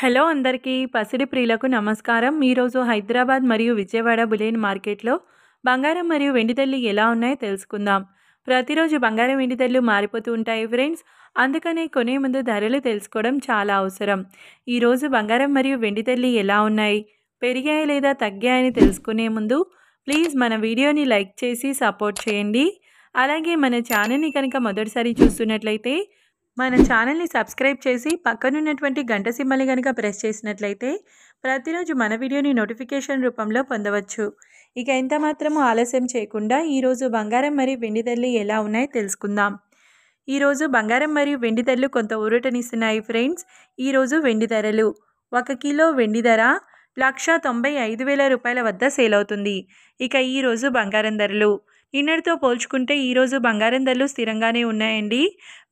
Hello అందరికీ పసిడి ప్రియులకు నమస్కారం. ఈరోజు హైదరాబాద్ మరియు విజయవాడ బులియన్ మార్కెట్లో బంగారం మరియు వెండి ధరలు ఎలా ఉన్నాయో తెలుసుకుందాం. ప్రతిరోజు బంగారం వెండి ధరలు మారిపోతూ ఉంటాయి ఫ్రెండ్స్. అందుకనే కొనే ముందు ధరలు తెలుసుకోవడం చాలా అవసరం. ఈరోజు బంగారం మరియు వెండి ధరలు ఎలా ఉన్నాయి, పెరిగాయి లేదా తగ్గాయని తెలుసుకునే ముందు ప్లీజ్ మన వీడియోని లైక్ చేసి సపోర్ట్ చేయండి. అలాగే మన ఛానల్ని కనుక మొదటిసారి చూస్తున్నట్లయితే మన ఛానల్ని సబ్స్క్రైబ్ చేసి పక్కనున్నటువంటి గంట సింబల్ని కనుక ప్రెస్ చేసినట్లయితే ప్రతిరోజు మన వీడియోని నోటిఫికేషన్ రూపంలో పొందవచ్చు. ఇక ఎంత మాత్రమూ ఆలస్యం చేయకుండా ఈరోజు బంగారం మరియు వెండి ధరలు ఎలా ఉన్నాయో తెలుసుకుందాం. ఈరోజు బంగారం మరియు వెండి ధరలు కొంత ఊరటనిస్తున్నాయి ఫ్రెండ్స్. ఈరోజు వెండి ధరలు 1 కిలో వెండి ధర 1,95,000 రూపాయల వద్ద సేల్ అవుతుంది. ఇక ఈరోజు బంగారం ధరలు నిన్నటితో పోల్చుకుంటే ఈరోజు బంగారం ధరలు స్థిరంగానే ఉన్నాయండి.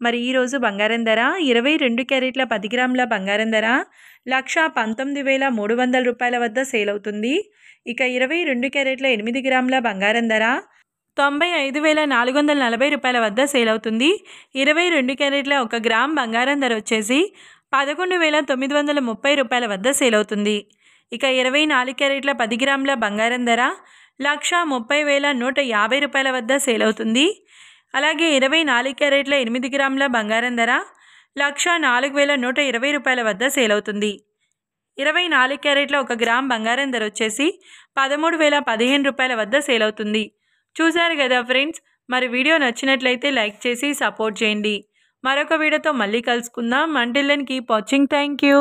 మరి ఈరోజు బంగారం ధర 22 క్యారెట్ల 10 గ్రాముల బంగారం ధర 1,19,300 రూపాయల వద్ద సేల్ అవుతుంది. ఇక 22 క్యారెట్ల 8 గ్రాముల బంగారం ధర 95,440 రూపాయల వద్ద సేల్ అవుతుంది. 22 క్యారెట్ల 1 గ్రామ్ బంగారం ధర వచ్చేసి 11,930 రూపాయల వద్ద సేల్ అవుతుంది. ఇక 24 క్యారెట్ల 10 గ్రాముల బంగారం ధర 1,30,150 రూపాయల వద్ద సేల్ అవుతుంది. అలాగే 24 క్యారెట్ల 8 గ్రాముల బంగారం ధర 1,04,120 రూపాయల వద్ద సేల్ అవుతుంది. 24 క్యారెట్ల 1 గ్రామ్ బంగారం ధర వచ్చేసి 13,015 రూపాయల వద్ద సేల్ అవుతుంది. చూశారు కదా ఫ్రెండ్స్. మరి వీడియో నచ్చినట్లయితే లైక్ చేసి సపోర్ట్ చేయండి. మరొక వీడియోతో మళ్ళీ కలుసుకుందాం. Until then keep watching. Thank you.